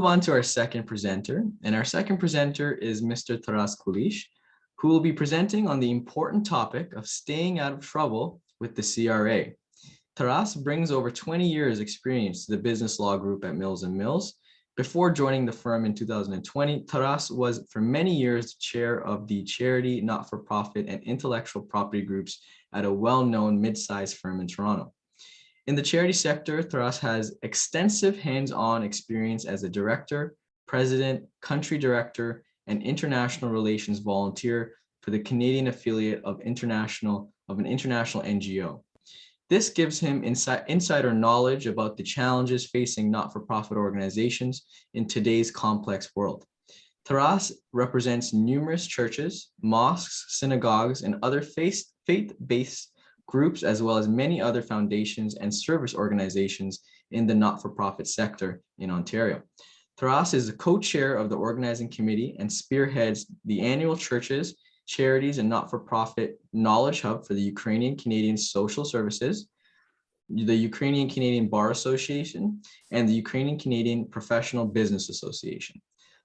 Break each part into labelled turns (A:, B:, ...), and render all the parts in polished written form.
A: On to our second presenter, and our second presenter is Mr. Kulish, who will be presenting on the important topic of staying out of trouble with the CRA. Taras brings over 20 years experience to the business law group at Mills & Mills. Before joining the firm in 2020, Taras was for many years chair of the charity, not-for-profit, and intellectual property groups at a well-known mid-sized firm in Toronto. In the charity sector, Taras has extensive hands-on experience as a director, president, country director, and international relations volunteer for the Canadian affiliate of an international NGO. This gives him insider knowledge about the challenges facing not-for-profit organizations in today's complex world. Taras represents numerous churches, mosques, synagogues, and other faith-based groups, as well as many other foundations and service organizations in the not-for-profit sector in Ontario. Taras is the co-chair of the organizing committee and spearheads the annual Churches, Charities, and Not-for-Profit Knowledge Hub for the Ukrainian Canadian Social Services, the Ukrainian Canadian Bar Association, and the Ukrainian Canadian Professional Business Association.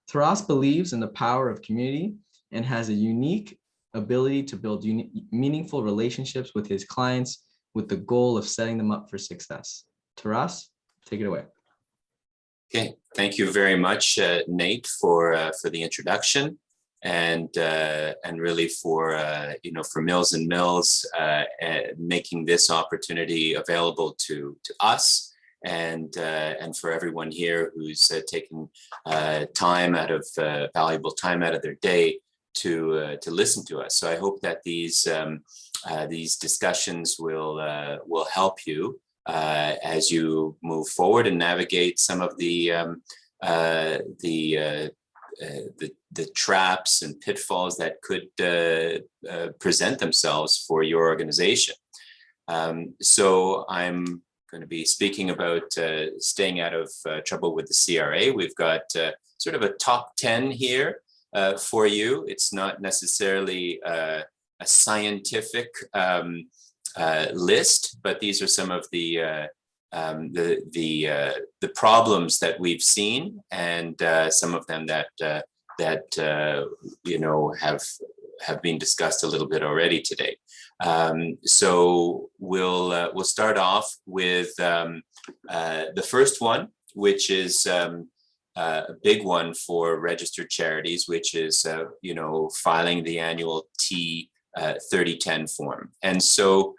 A: Taras believes in the power of community and has a unique ability to build meaningful relationships with his clients with the goal of setting them up for success. Taras, take it away.
B: Okay, thank you very much, Nate, for the introduction, and really for for Mills & Mills making this opportunity available to us, and for everyone here who's taking valuable time out of their day to listen to us. So I hope that these discussions will help you as you move forward and navigate some of the traps and pitfalls that could present themselves for your organization. So I'm going to be speaking about staying out of trouble with the CRA. We've got sort of a top 10 here for you. It's not necessarily a scientific list, but these are some of the problems that we've seen, and some of them that have been discussed a little bit already today. So we'll start off with the first one, which is a big one for registered charities, which is filing the annual T3010 form. And so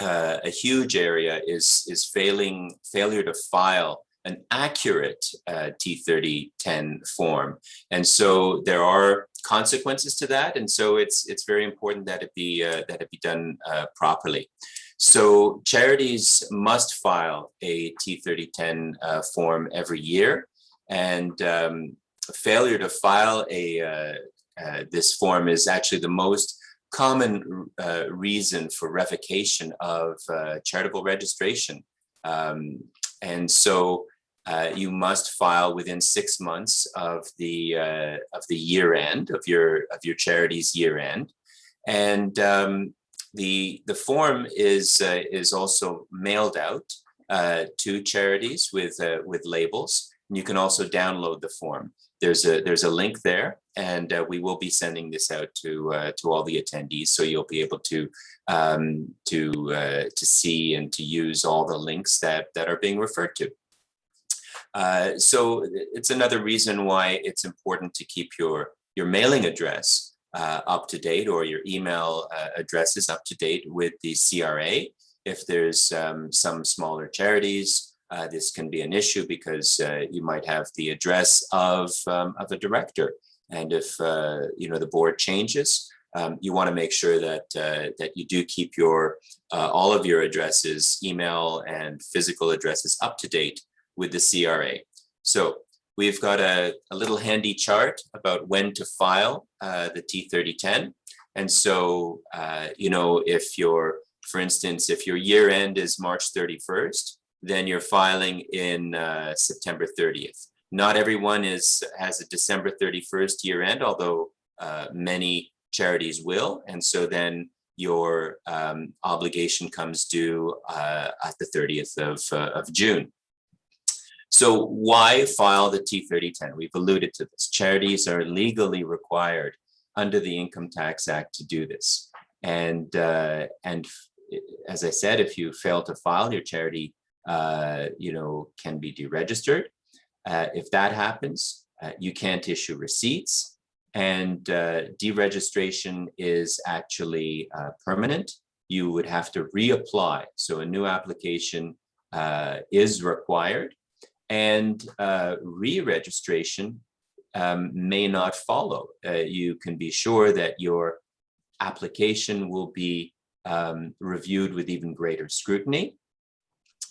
B: a huge area is failure to file an accurate T3010 form. And so there are consequences to that, and so it's very important that it be done properly. So charities must file a T3010 form every year, and failure to file this form is actually the most common reason for revocation of charitable registration. And so you must file within 6 months of the year end of your charity's year end, and the form is also mailed out to charities with labels. And you can also download the form. There's a link there, and we will be sending this out to all the attendees, so you'll be able to see and to use all the links that are being referred to. So it's another reason why it's important to keep your mailing address up to date, or your email addresses up to date with the CRA. If there's some smaller charities, this can be an issue because you might have the address of a director, and if the board changes, you want to make sure that you do keep all of your addresses, email and physical addresses, up to date with the CRA. So we've got a little handy chart about when to file the T3010. And so, for instance, if your year end is March 31st, then you're filing in September 30th. Not everyone has a December 31st year end, although many charities will. And so then your obligation comes due at the 30th of June. So why file the T3010? We've alluded to this. Charities are legally required under the Income Tax Act to do this. And as I said, if you fail to file, your charity can be deregistered. If that happens, you can't issue receipts, and deregistration is actually permanent. You would have to reapply. So a new application is required, and re-registration may not follow. You can be sure that your application will be reviewed with even greater scrutiny,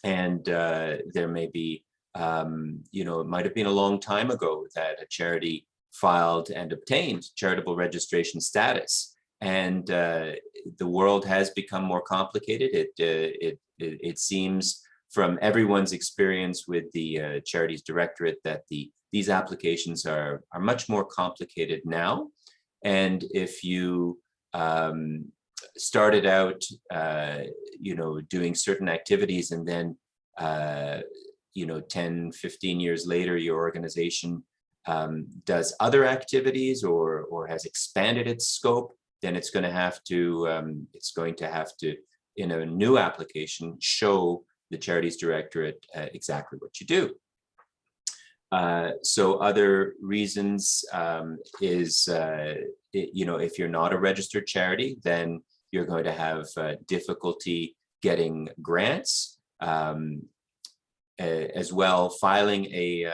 B: and there may be it might have been a long time ago that a charity filed and obtained charitable registration status, and the world has become more complicated. It seems from everyone's experience with the Charities Directorate that these applications are much more complicated now. And if you started out doing certain activities, and then 10, 15 years later, your organization does other activities or has expanded its scope, then it's going to have to, in a new application, show the Charities Directorate exactly what you do. So other reasons is, if you're not a registered charity, then you're going to have difficulty getting grants. As well, filing the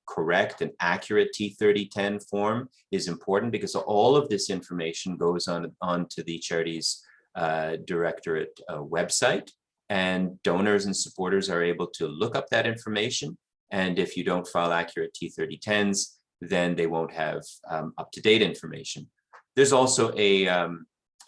B: correct and accurate T3010 form is important, because all of this information goes onto the Charities Directorate website, and donors and supporters are able to look up that information. And if you don't file accurate T3010s, then they won't have up-to-date information. There's also a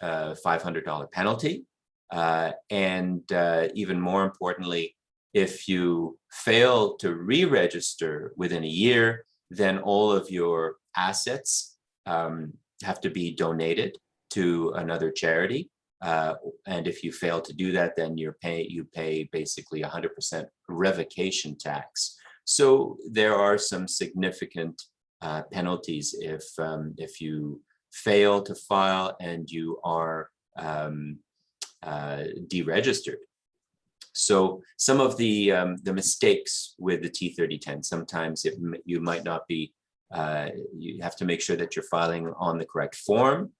B: $500 penalty, and even more importantly, if you fail to re-register within a year, then all of your assets have to be donated to another charity. And if you fail to do that, then you pay basically 100% revocation tax. So there are some significant penalties if you fail to file and you are deregistered. So some of the mistakes with the T3010, sometimes you might not be, you have to make sure that you're filing on the correct form.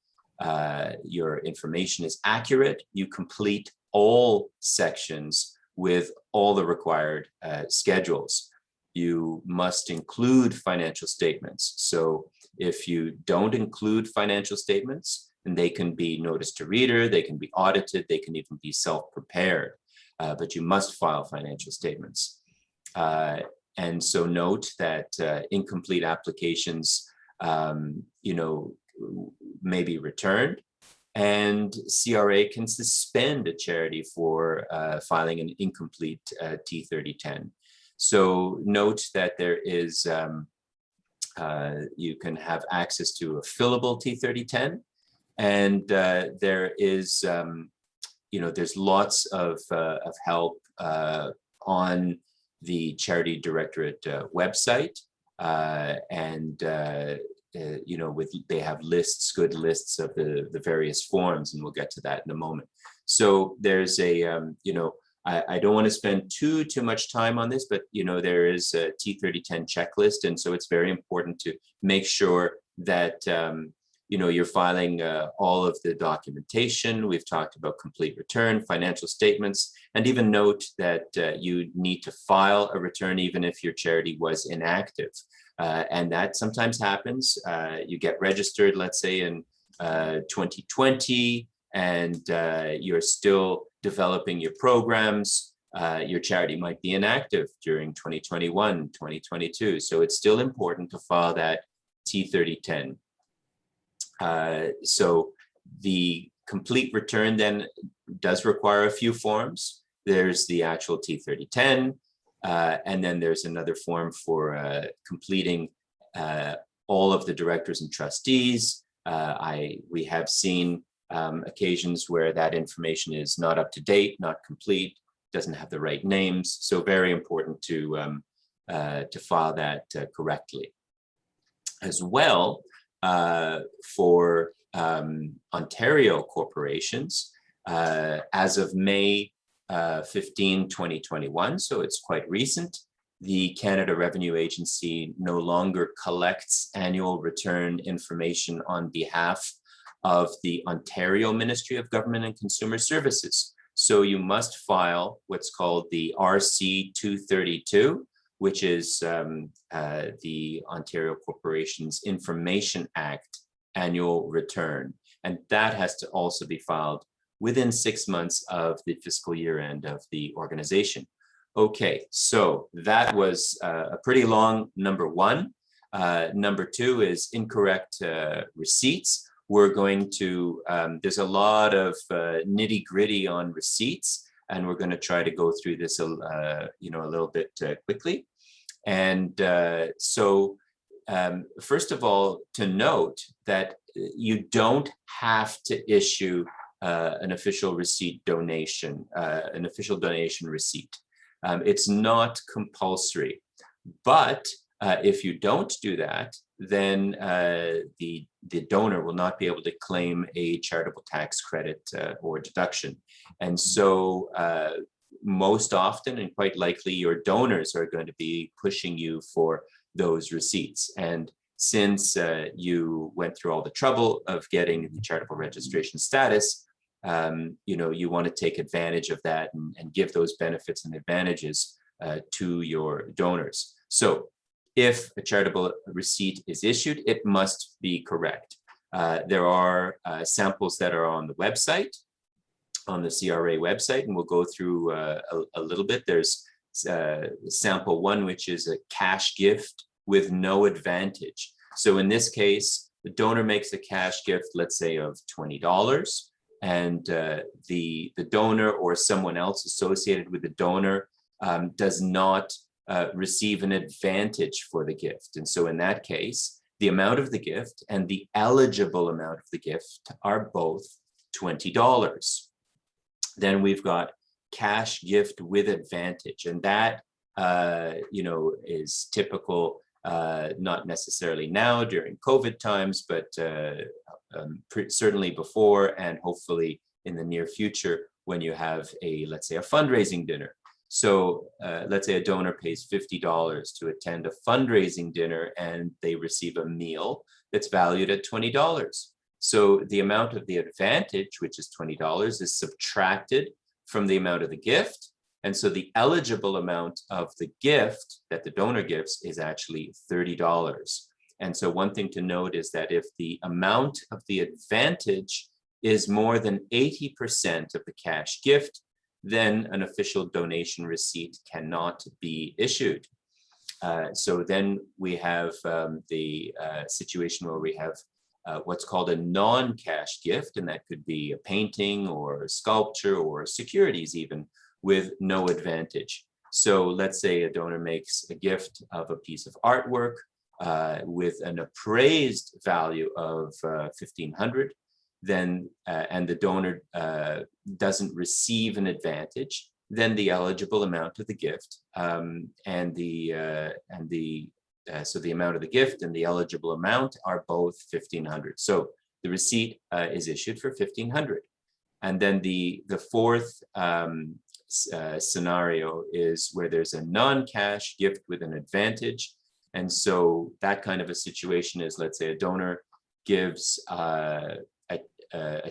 B: Your information is accurate. You complete all sections with all the required schedules. You must include financial statements. So if you don't include financial statements, and they can be notice to reader, they can be audited, they can even be self-prepared. But you must file financial statements. And so note that incomplete applications, may be returned, and CRA can suspend a charity for filing an incomplete T3010. So note that there is, you can have access to a fillable T3010, and there is, there's lots of help on the Charity Directorate website, and they have lists, good lists of the various forms, and we'll get to that in a moment. So there's a, I don't want to spend too much time on this, but there is a T3010 checklist, and so it's very important to make sure that you're filing all of the documentation. We've talked about complete return, financial statements, and even note that you need to file a return even if your charity was inactive. And that sometimes happens. You get registered, let's say in 2020, and you're still developing your programs. Your charity might be inactive during 2021, 2022. So it's still important to file that T3010. So the complete return then does require a few forms. There's the actual T3010, and then there's another form for completing all of the directors and trustees. We have seen occasions where that information is not up to date, not complete. doesn't have the right names. So very important to file that correctly. As well, for Ontario corporations, as of May 15, 2021, so it's quite recent, the Canada Revenue Agency no longer collects annual return information on behalf of the Ontario Ministry of Government and Consumer Services. So you must file what's called the RC 232, which is the Ontario Corporations Information Act annual return. And that has to also be filed within 6 months of the fiscal year end of the organization. Okay, so that was a pretty long number one. Number two is incorrect receipts. We're going to, there's a lot of nitty gritty on receipts, and we're going to try to go through this, a little bit quickly. And first of all, to note that you don't have to issue an official receipt donation, an official donation receipt. It's not compulsory, but if you don't do that, then the donor will not be able to claim a charitable tax credit or deduction. And so most often, and quite likely, your donors are going to be pushing you for those receipts. And since you went through all the trouble of getting the charitable registration status, you want to take advantage of that and give those benefits and advantages to your donors. So if a charitable receipt is issued, it must be correct. There are samples that are on the website, on the CRA website, and we'll go through a little bit. There's sample one, which is a cash gift with no advantage. So in this case, the donor makes a cash gift, let's say of $20, and the donor or someone else associated with the donor does not receive an advantage for the gift. And so in that case, the amount of the gift and the eligible amount of the gift are both $20. Then we've got cash gift with advantage, and that is typical, not necessarily now during COVID times, but certainly before, and hopefully in the near future when you have let's say a fundraising dinner. So let's say a donor pays $50 to attend a fundraising dinner and they receive a meal that's valued at $20. So the amount of the advantage, which is $20, is subtracted from the amount of the gift. And so the eligible amount of the gift that the donor gives is actually $30. And so one thing to note is that if the amount of the advantage is more than 80% of the cash gift, then an official donation receipt cannot be issued. So then we have the situation where we have what's called a non-cash gift, and that could be a painting or a sculpture or securities even, with no advantage. So let's say a donor makes a gift of a piece of artwork with an appraised value of $1,500, then and the donor doesn't receive an advantage, then the eligible amount of the gift so the amount of the gift and the eligible amount are both $1,500. So the receipt is issued for $1,500. And then the fourth scenario is where there's a non-cash gift with an advantage. And so that kind of a situation is, let's say a donor gives a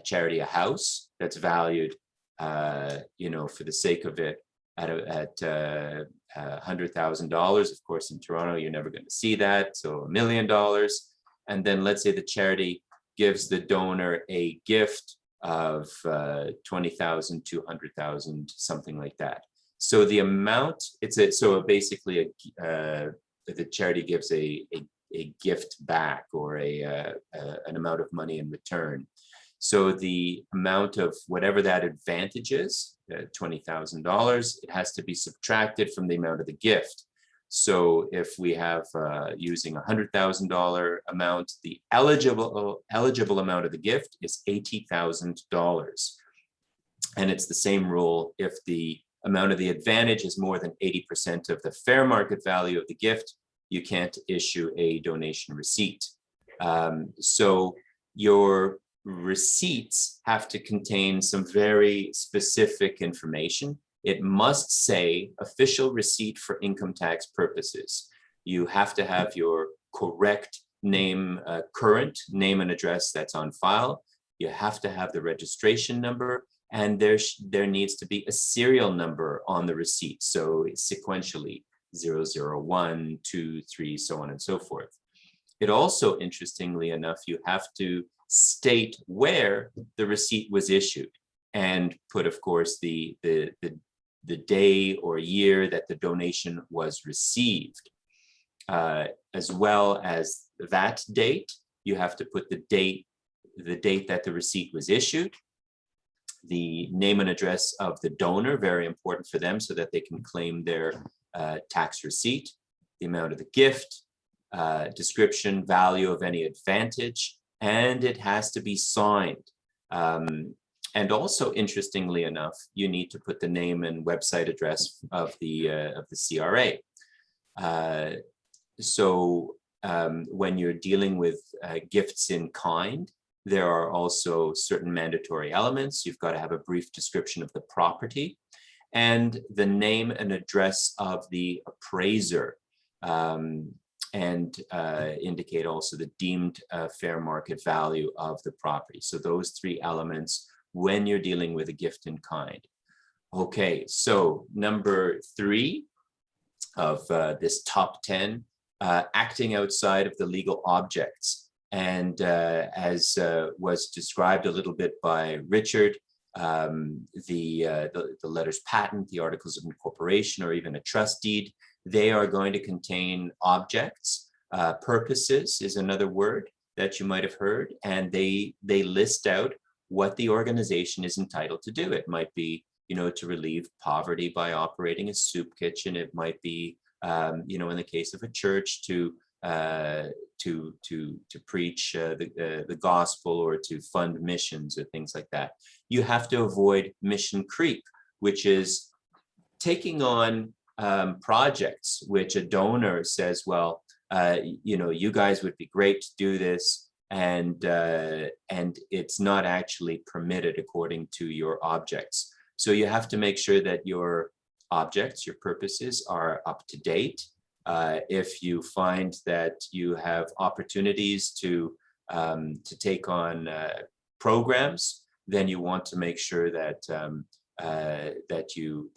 B: charity a house that's valued, for the sake of it, at $100,000. Of course, in Toronto, you're never going to see that. So $1 million. And then let's say the charity gives the donor a gift of 20,000, 200,000, something like that. So the amount, basically the charity gives a gift back, or an amount of money in return. So the amount of whatever that advantage is, $20,000, it has to be subtracted from the amount of the gift. So if we have using $100,000 amount, the eligible amount of the gift is $80,000. And it's the same rule if the amount of the advantage is more than 80% of the fair market value of the gift, you can't issue a donation receipt. So your receipts have to contain some very specific information. It must say official receipt for income tax purposes. You have to have your correct name, current name and address that's on file. You have to have the registration number, and there needs to be a serial number on the receipt. So it's sequentially 001, 2, 3, so on and so forth. It also, interestingly enough, you have to state where the receipt was issued and put, of course, the day or year that the donation was received. As well as that date, you have to put the date that the receipt was issued, the name and address of the donor, very important for them so that they can claim their tax receipt, the amount of the gift, description, value of any advantage, and it has to be signed. And also, interestingly enough, you need to put the name and website address of the CRA. So when you're dealing with gifts in kind, there are also certain mandatory elements. You've got to have a brief description of the property and the name and address of the appraiser, and indicate also the deemed fair market value of the property. So those three elements when you're dealing with a gift in kind. Okay, so number 3 of this top 10, acting outside of the legal objects. And as was described a little bit by Richard, the letters patent, the articles of incorporation, or even a trust deed, they are going to contain objects. Purposes is another word that you might have heard, and they list out what the organization is entitled to do. It might be, to relieve poverty by operating a soup kitchen. It might be, in the case of a church, to preach the gospel, or to fund missions, or things like that. You have to avoid mission creep, which is taking on projects which a donor says, well, you guys would be great to do this, and it's not actually permitted according to your objects. So you have to make sure that your objects, your purposes, are up to date. If you find that you have opportunities to take on programs, then you want to make sure that that you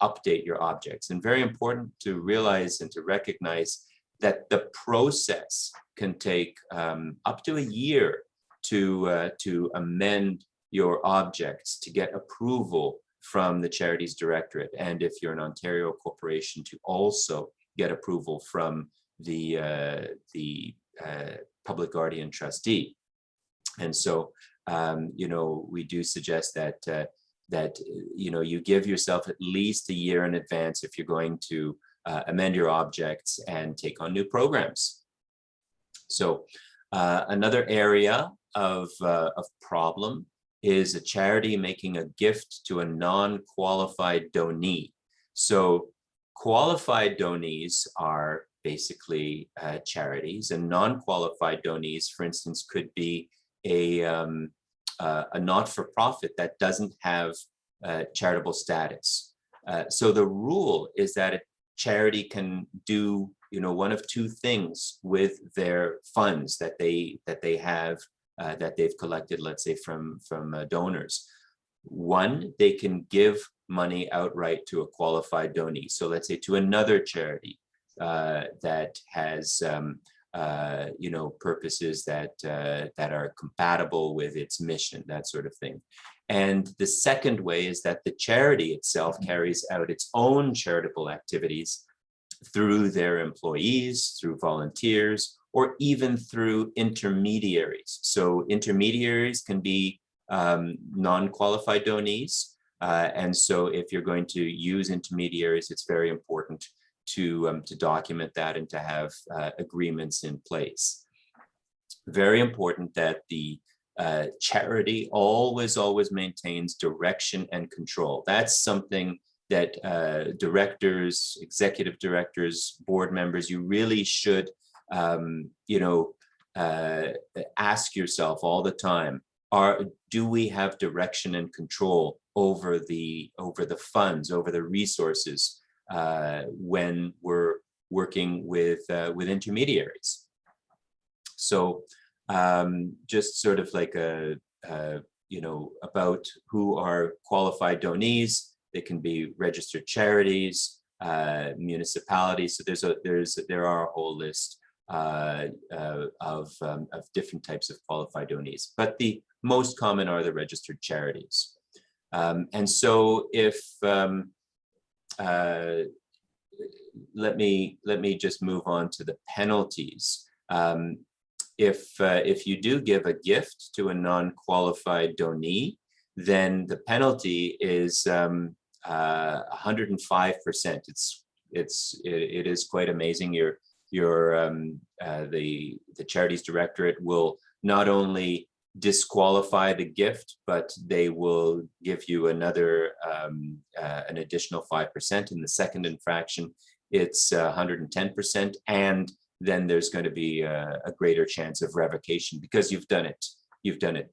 B: update your objects. And very important to realize and to recognize that the process can take up to a year to amend your objects, to get approval from the Charities Directorate, and if you're an Ontario corporation, to also get approval from the public guardian trustee. And so, we do suggest that you give yourself at least a year in advance if you're going to amend your objects and take on new programs. So another area of problem is a charity making a gift to a non-qualified donee. So qualified donees are basically charities, and non-qualified donees, for instance, could be a not-for-profit that doesn't have charitable status. So the rule is that a charity can do one of two things with their funds that they have, that they've collected, let's say from donors. One, they can give money outright to a qualified donee. So let's say to another charity that has purposes that are compatible with its mission, that sort of thing. And the second way is that the charity itself carries out its own charitable activities through their employees, through volunteers, or even through intermediaries. So intermediaries can be non-qualified donees. And so if you're going to use intermediaries, it's very important to document that and to have agreements in place. Very important that the charity always maintains direction and control. That's something directors, executive directors, board members, you really should, ask yourself all the time, do we have direction and control over the funds, over the resources when we're working with intermediaries? So just sort of like about who are qualified donees. They can be registered charities, municipalities. So there are a whole list of different types of qualified donees, but the most common are the registered charities. And so if let me just move on to the penalties. If you do give a gift to a non-qualified donee, then the penalty is 105%. It is quite amazing. The Charities Directorate will not only disqualify the gift, but they will give you another an additional 5%. In the second infraction, it's 110%, and then there's going to be a greater chance of revocation because you've done it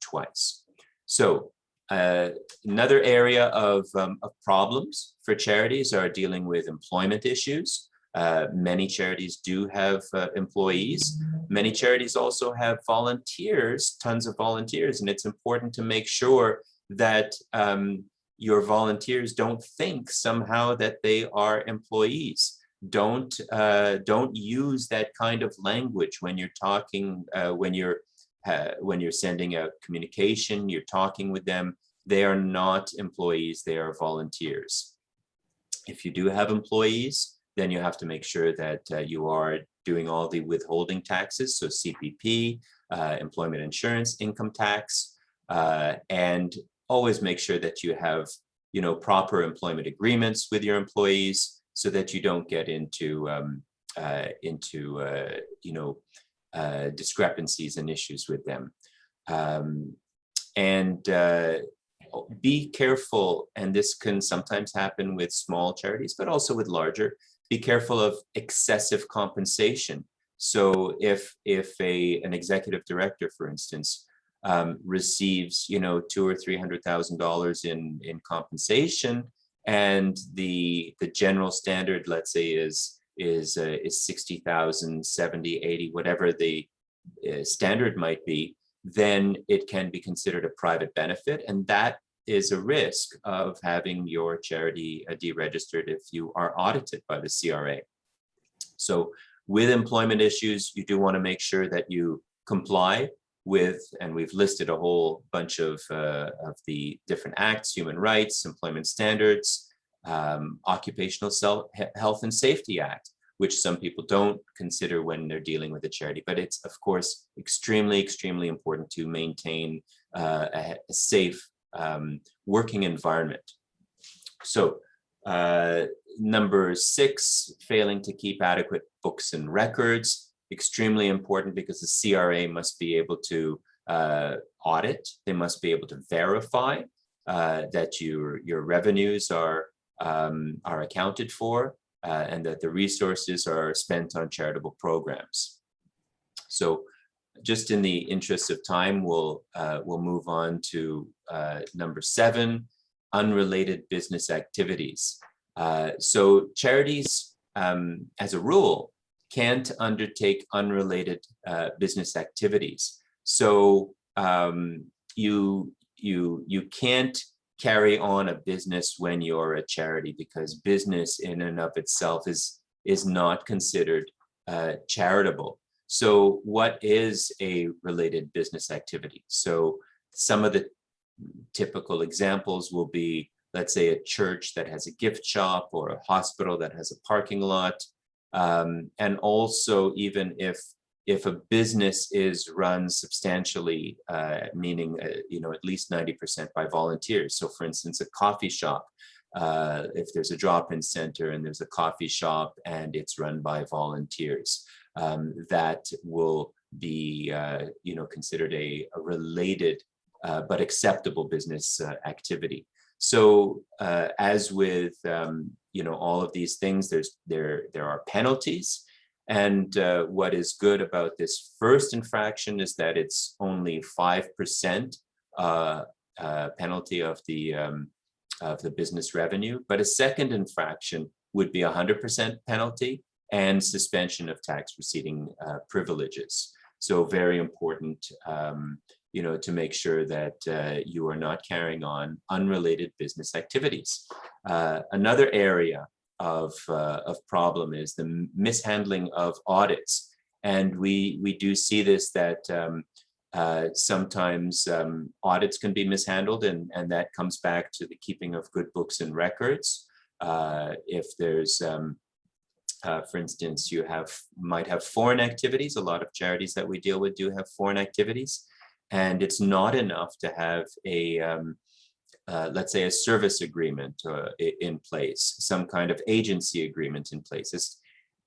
B: twice. So another area of problems for charities are dealing with employment issues. Many charities do have employees. Many charities also have volunteers, tons of volunteers, and it's important to make sure that your volunteers don't think somehow that they are employees. Don't use that kind of language when you're talking, when you're sending out communication, you're talking with them. They are not employees, they are volunteers. If you do have employees, then you have to make sure that you are doing all the withholding taxes, so CPP, employment insurance, income tax, and always make sure that you have, proper employment agreements with your employees so that you don't get into discrepancies and issues with them. Be careful, and this can sometimes happen with small charities, but also with larger. Be careful of excessive compensation. So if an executive director, for instance, receives $200,000 or $300,000 in compensation, and the general standard, let's say, is 60,000, 70, 80, whatever the standard might be, then it can be considered a private benefit, and that is a risk of having your charity deregistered if you are audited by the CRA. So with employment issues, you do want to make sure that you comply with, and we've listed a whole bunch of the different acts: Human Rights, Employment Standards, Occupational Health and Safety Act, which some people don't consider when they're dealing with a charity. But it's, of course, extremely, extremely important to maintain a safe working environment. So number 6, failing to keep adequate books and records. Extremely important, because the CRA must be able to audit. They must be able to verify that your revenues are accounted for, and that the resources are spent on charitable programs. So just in the interest of time, we'll move on to number 7, unrelated business activities. So charities, as a rule, can't undertake unrelated business activities. So you can't carry on a business when you're a charity, because business in and of itself is not considered charitable. So what is a related business activity? So some of the typical examples will be, let's say, a church that has a gift shop, or a hospital that has a parking lot. And also, even if a business is run substantially, meaning at least 90% by volunteers. So for instance, a coffee shop, if there's a drop-in center and there's a coffee shop and it's run by volunteers, that will be considered a related but acceptable business activity. So as with all of these things, there are penalties. And what is good about this first infraction is that it's only 5% penalty of the business revenue, but a second infraction would be 100% penalty and suspension of tax receiving privileges. So very important, to make sure that you are not carrying on unrelated business activities. Another area of problem is the mishandling of audits. And we do see this, that sometimes audits can be mishandled, and that comes back to the keeping of good books and records. If there's, for instance, you might have foreign activities. A lot of charities that we deal with do have foreign activities, and it's not enough to have let's say a service agreement in place, some kind of agency agreement in place.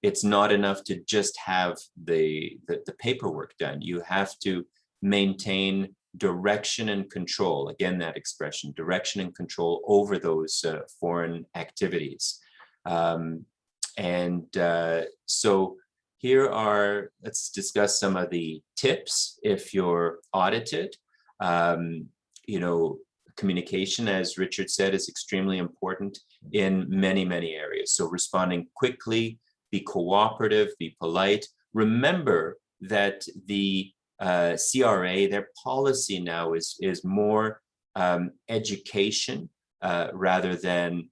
B: It's not enough to just have the paperwork done. You have to maintain direction and control. Again, that expression, direction and control over those foreign activities. So here let's discuss some of the tips if you're audited. Communication, as Richard said, is extremely important in many, many areas. So responding quickly, be cooperative, be polite. Remember that the CRA, their policy now is more education rather than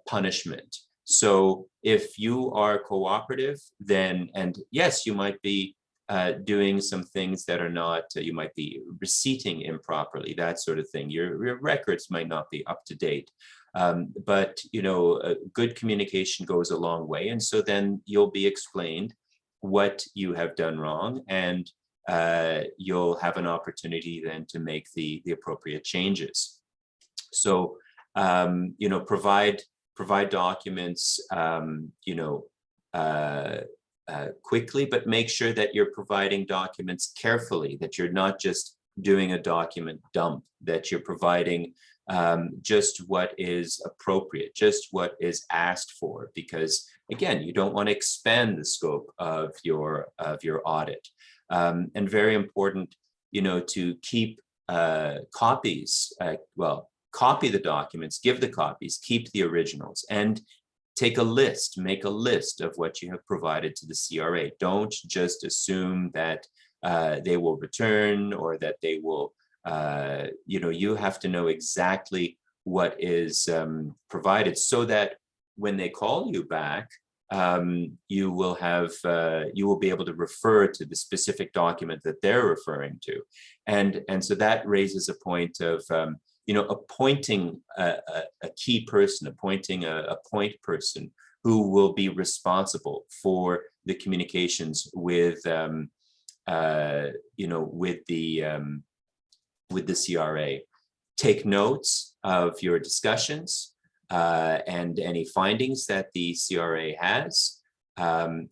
B: punishment. So if you are cooperative, then, and yes, you might be doing some things that are not, you might be receipting improperly, that sort of thing. Your records might not be up to date. But good communication goes a long way. And so then you'll be explained what you have done wrong, and you'll have an opportunity then to make the appropriate changes. So, provide documents, quickly, but make sure that you're providing documents carefully, that you're not just doing a document dump, that you're providing just what is appropriate, just what is asked for, because again, you don't want to expand the scope of your audit. And very important, to keep copies, copy the documents, give the copies, keep the originals, and make a list of what you have provided to the CRA. Don't just assume that they will return, or that they will, you have to know exactly what is provided, so that when they call you back, you will be able to refer to the specific document that they're referring to. And so that raises a point of, appointing a key person, appointing a point person who will be responsible for the communications with the CRA. Take notes of your discussions and any findings that the CRA has, and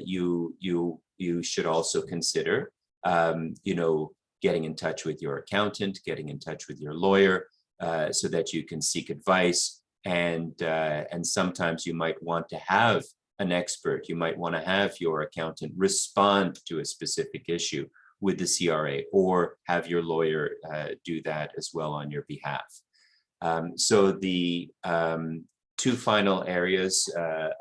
B: you should also consider, getting in touch with your accountant, getting in touch with your lawyer, so that you can seek advice. And sometimes you might want to have an expert, you might want to have your accountant respond to a specific issue with the CRA, or have your lawyer do that as well on your behalf. So the two final areas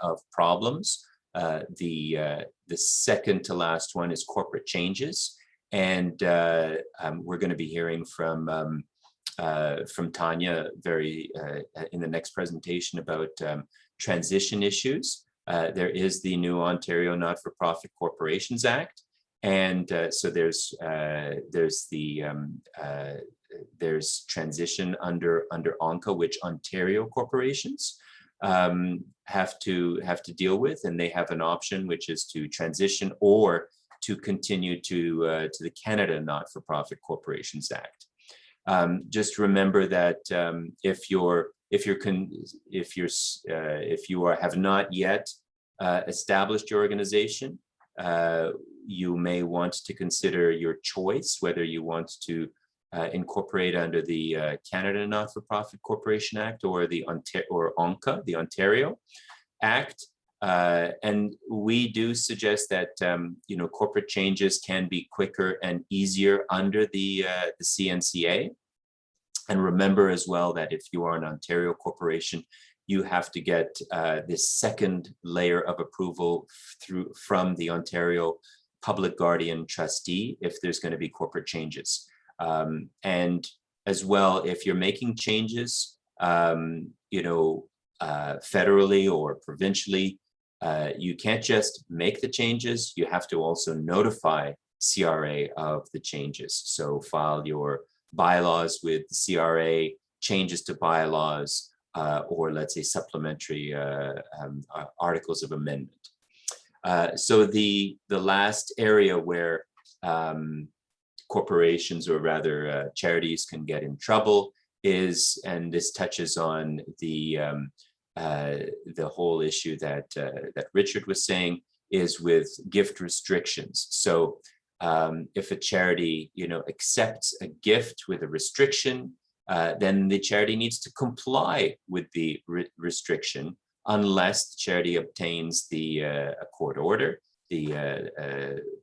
B: of problems, the second to last one is corporate changes. And we're going to be hearing from Tanya in the next presentation about transition issues. There is the new Ontario Not-for-Profit Corporations Act, and so there's transition under ONCA, which Ontario corporations have to deal with, and they have an option, which is to transition or to continue to the Canada Not-for-Profit Corporations Act. Just remember that if you have not yet established your organization, you may want to consider your choice, whether you want to incorporate under the Canada Not-for-Profit Corporation Act or the ONCA, the Ontario Act. And we do suggest that corporate changes can be quicker and easier under the CNCA. And remember as well that if you are an Ontario corporation, you have to get this second layer of approval from the Ontario Public Guardian Trustee if there's going to be corporate changes. And as well, if you're making changes, federally or provincially, you can't just make the changes, you have to also notify CRA of the changes. So file your bylaws with the CRA, changes to bylaws, or let's say supplementary articles of amendment. So the last area where corporations, or rather charities, can get in trouble is, and this touches on the whole issue that Richard was saying, is with gift restrictions. So if a charity accepts a gift with a restriction, then the charity needs to comply with the restriction unless the charity obtains a court order,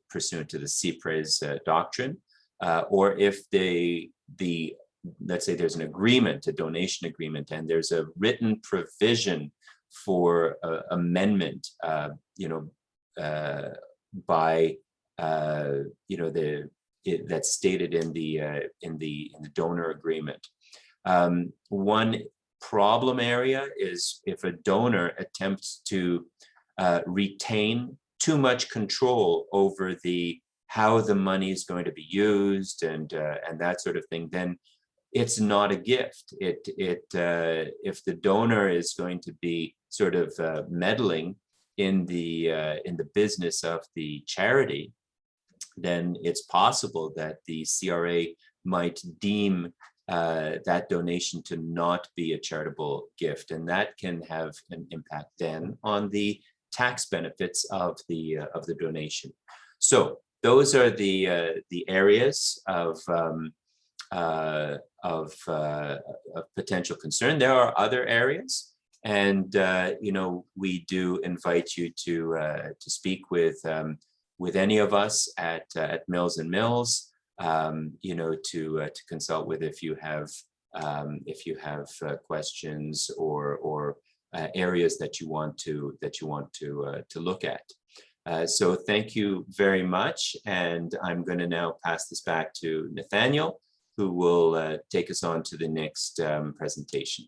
B: pursuant to the CPRE's doctrine, or if let's say there's an agreement, a donation agreement, and there's a written provision for amendment, by that's stated in the donor agreement. One problem area is if a donor attempts to retain too much control over how the money is going to be used and that sort of thing, then it's not a gift. If the donor is going to be sort of meddling in the business of the charity, then it's possible that the CRA might deem that donation to not be a charitable gift, and that can have an impact then on the tax benefits of the donation. So those are the areas of potential concern. There are other areas, and we do invite you to speak with any of us at Mills and Mills, to consult with if you have questions or areas that you want to look at. So thank you very much, and I'm going to now pass this back to Nathaniel, who will take us on to the next presentation.